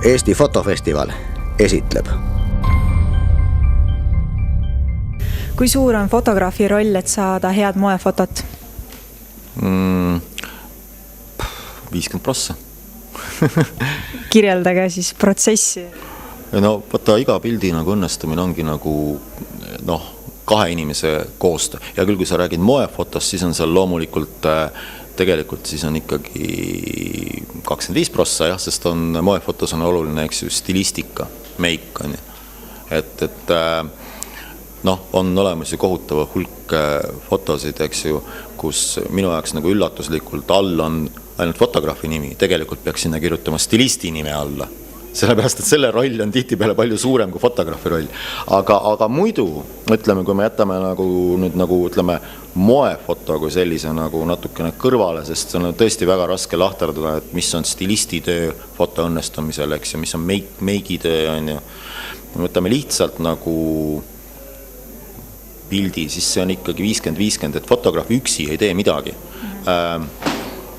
Eesti Fotofestival esitleb. Kui suur on fotograafi roll, et saada head moefotot? 50%. Kirjeldage siis protsessi. No võtta iga pildi nagu õnnestumine ongi nagu kahe inimese koostöö. Ja küll, kui sa räägid moefotost, siis on seal loomulikult tegelikult siis on ikkagi 25%, sest moefotos on oluline, eks ju, stilistika, meik on ju. Et on olemas ju kohutava hulk fotosid, eks ju, kus minu jaoks nagu üllatuslikult all on ainult fotograafi nimi. Tegelikult peaks sinna kirjutama stilisti nime alla. Sellepärast, et selle roll on tihtipeale palju suurem kui fotograafi roll. Aga muidu, ütleme, kui me jätame ütleme, moefoto kui sellise nagu natukene kõrvale, sest see on tõesti väga raske lahterdada, et mis on stilisti töö foto õnnestumisel, eks ju, mis on meigi töö, on ju. Võtame lihtsalt nagu pildi, siis see on ikkagi 50-50, et fotograaf üksi ei tee midagi.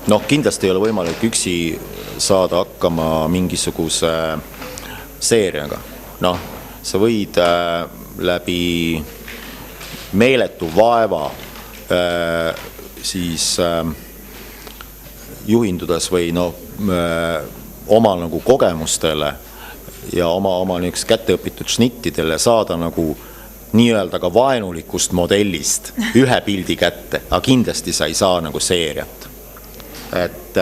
Kindlasti ei ole võimalik üksi saada hakkama mingisuguse seeriaga. Sa võid läbi meeletu vaeva siis juhindudes või oma nagu kogemustele ja oma niisugust kätteõpitud šnittidele saada nagu nii-öelda ka vaenulikust modellist ühe pildi kätte, aga kindlasti sa ei saa nagu seeriat. Et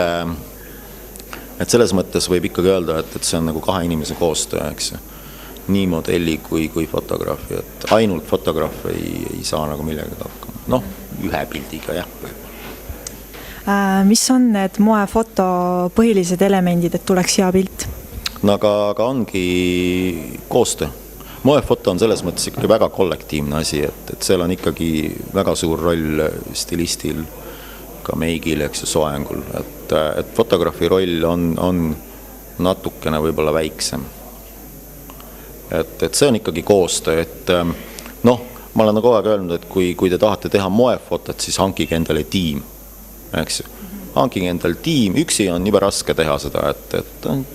selles mõttes võib ikkagi öelda, et see on nagu kahe inimese koostöö, eks ju. Nii modelli kui fotograafi, et ainult fotograaf ei saa nagu millega hakkama. Ühe pildiga, jah. Mis on need moefoto põhilised elemendid, et tuleks hea pilt? Aga ongi koostöö. Moefoto on selles mõttes ikkagi väga kollektiivne asi, et seal on ikkagi väga suur roll stilistil, ka meigil, eks ju, soengul. Et fotograafi roll on natukene võib-olla väiksem. Et see on ikkagi koostöö, et ma olen kogu aeg öelnud, et kui te tahate teha moefotot, siis hankige endale tiim, eks ju. Hankige endale tiim, üksi on juba raske teha seda, et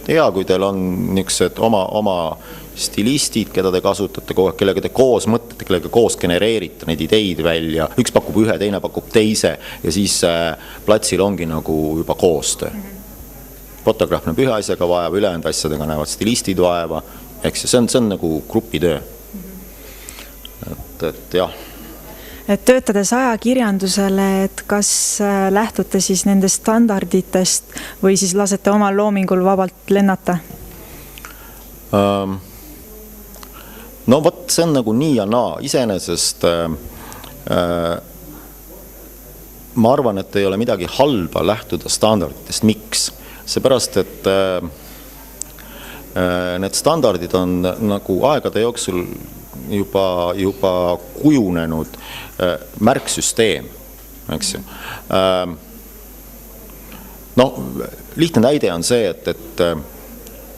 hea, kui teil on niisugused oma stilistid, keda te kasutate kogu aeg, kellega te koos mõtlete, kellega koos genereerite neid ideid välja, üks pakub ühe, teine pakub teise ja siis platsil ongi nagu juba koostöö. Fotograaf näeb ühe asjaga vaeva, ülejäänud asjadega näevad stilistid vaeva, eks see on nagu grupitöö. Et jah. Et töötades ajakirjandusele, et kas lähtute siis nendest standarditest või siis lasete omal loomingul vabalt lennata? See on nagu nii ja naa. Iseenesest ma arvan, et ei ole midagi halba lähtuda standarditest. Miks? Seepärast, et need standardid on nagu aegade jooksul juba kujunenud märksüsteem, eks ju. Lihtne näide on see, et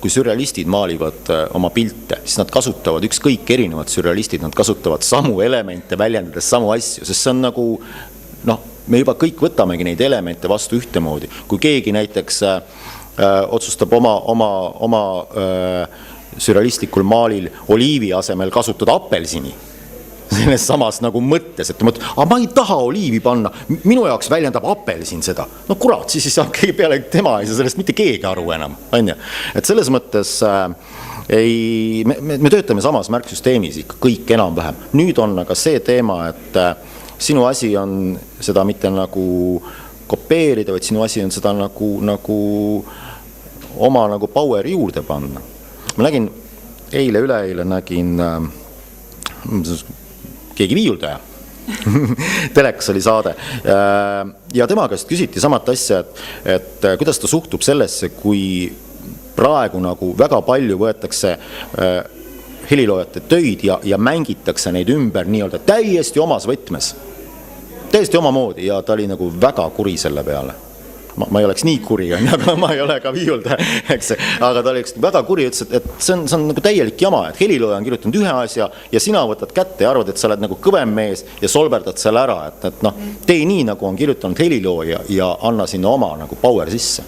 kui surrealistid maalivad oma pilte, siis nad kasutavad ükskõik erinevad surrealistid, nad kasutavad samu elemente, väljendades samu asju, sest see on nagu, me juba kõik võtamegi neid elemente vastu ühtemoodi. Kui keegi näiteks otsustab oma surrealistlikul maalil oliivi asemel kasutada apelsini, selles samas nagu mõttes, et ma ei taha oliivi panna, minu jaoks väljendab apelsin seda. Kurat, siis ei saa keegi peale tema, ei saa sellest mitte keegi aru enam. Et selles mõttes me töötame samas märksüsteemis ikka kõik enam vähem. Nüüd on aga see teema, et sinu asi on seda mitte nagu kopeerida, vaid sinu asi on seda nagu oma nagu power juurde panna. Ma nägin üleeile nägin keegi viiuldaja. Telekas oli saade. Ja tema käest küsiti samat asja, et kuidas ta suhtub sellesse, kui praegu nagu väga palju võetakse heliloojate töid ja mängitakse neid ümber nii-öelda täiesti omas võtmes. Täiesti omamoodi ja ta oli nagu väga kuri selle peale. Ma ei oleks nii kuri, aga ma ei ole ka viiuldaja, eks. Aga ta oli väga kuri, ütles, et see on nagu täielik jama, et helilooja on kirjutanud ühe asja ja sina võtad kätte ja arvad, et sa oled nagu kõvem mees ja solberdad selle ära, et tee nii, nagu on kirjutanud helilooja ja anna sinna oma nagu power sisse.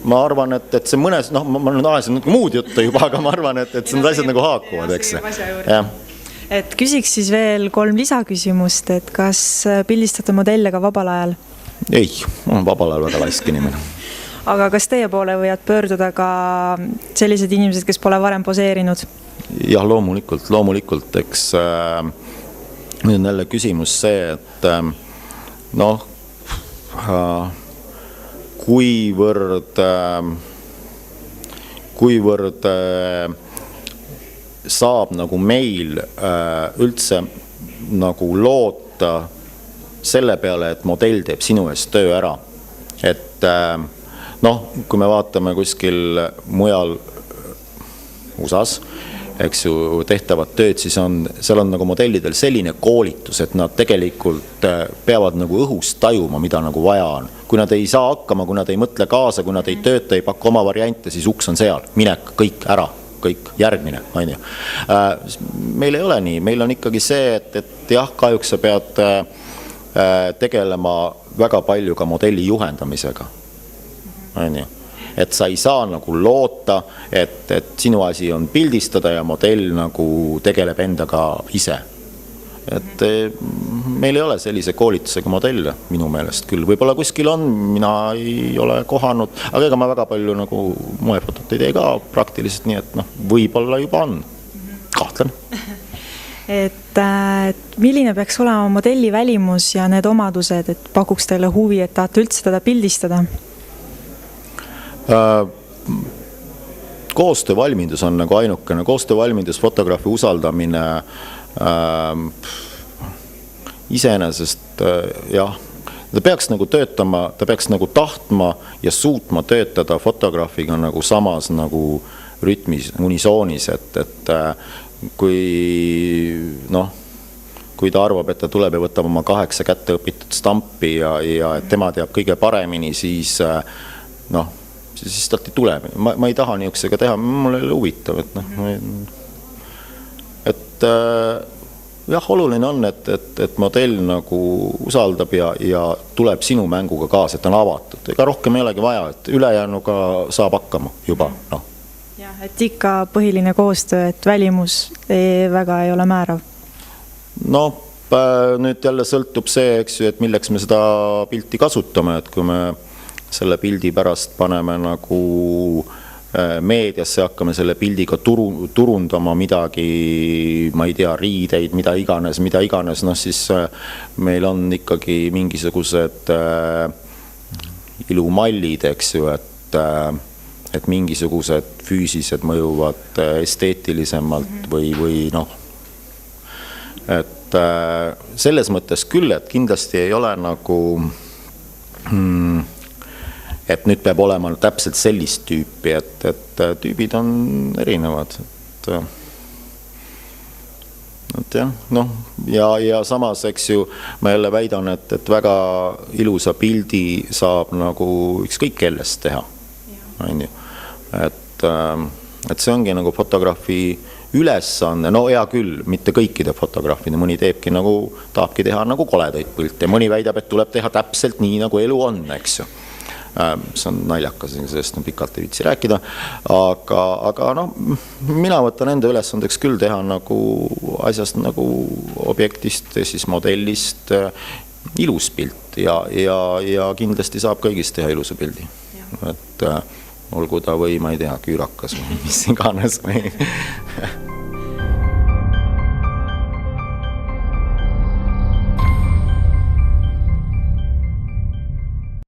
ma arvan, et see mõnes, noh, ma nüüd ajasin natuke muud juttu juba, aga ma arvan, et see need asjad nagu haakuvad, eks. Jah. Et küsiks siis veel 3 lisaküsimust, et kas pildistate modelle ka vabal ajal? Ei, ma olen vabal ajal väga laisk inimene. Aga kas teie poole võivad pöörduda ka sellised inimesed, kes pole varem poseerinud? Jah, loomulikult, eks nüüd on jälle küsimus see, et noh, kuivõrd saab nagu meil üldse nagu loota selle peale, et modell teeb sinu eest töö ära. Et noh, kui me vaatame kuskil mujal USAs, eks ju, tehtavat tööd, siis seal on nagu modellidel selline koolitus, et nad tegelikult peavad nagu õhus tajuma, mida nagu vaja on. Kui nad ei saa hakkama, kui nad ei mõtle kaasa, kui nad ei tööta, ei pakku oma variante, siis uks on seal, minek, kõik ära, kõik järgmine, on ju. Meil ei ole nii, meil on ikkagi see, et jah, kahjuks sa pead tegelema väga palju ka modelli juhendamisega, on ju. Et sa ei saa nagu loota, et sinu asi on pildistada ja modell nagu tegeleb endaga ise. Et meil ei ole sellise koolitusega modelle minu meelest küll. Võib-olla kuskil on, mina ei ole kohanud, aga ega ma väga palju nagu moefotot ei tee ka praktiliselt, nii et noh, võib-olla juba on. Kahtlen. Et milline peaks olema modelli välimus ja need omadused, et pakuks teile huvi, et tahate üldse teda pildistada? Koostöövalmidus on nagu ainukene, koostöövalmidus, fotograafi usaldamine iseenesest jah, ta peaks nagu töötama, ta peaks nagu tahtma ja suutma töötada fotograafiga nagu samas nagu rütmis, unisoonis, et kui noh, kui ta arvab, et ta tuleb ja võtab oma 8 kätte õpitud stampi ja tema teab kõige paremini, siis noh, siis talt ei tule. Ma ei taha niisugusega teha, mul ei ole huvitav, et noh, et jah, oluline on, et modell nagu usaldab ja tuleb sinu mänguga kaasa, et on avatud. Ega rohkem ei olegi vaja, et ülejäänuga saab hakkama juba, noh. Jah, et ikka põhiline koostöö, et välimus väga ei ole määrav. No, nüüd jälle sõltub see, eks ju, et milleks me seda pilti kasutame, et kui me selle pildi pärast paneme nagu meediasse, hakkame selle pildiga turundama midagi, ma ei tea, riideid, mida iganes, noh siis meil on ikkagi mingisugused ilumallid, eks ju, et mingisugused füüsised mõjuvad esteetilisemalt või noh, et selles mõttes küll, et kindlasti ei ole nagu et nüüd peab olema täpselt sellist tüüpi, et tüübid on erinevad. Et jah, noh, ja samas, eks ju, ma jälle väidan, et väga ilusa pildi saab nagu ükskõik kellest teha. On ju. Et see ongi nagu fotograafi ülesanne, no hea küll, mitte kõikide fotograafide, mõni teebki nagu, tahabki teha nagu koledaid pilte, mõni väidab, et tuleb teha täpselt nii, nagu elu on, eks ju. See on naljakas, sellest on pikalt ei viitsi rääkida, aga no, mina võtan enda ülesandeks küll teha nagu asjast nagu objektist, siis modellist ilus pilt ja kindlasti saab kõigist teha ilusa pildi. Et olgu ta või, ma ei tea, küürakas või mis iganes või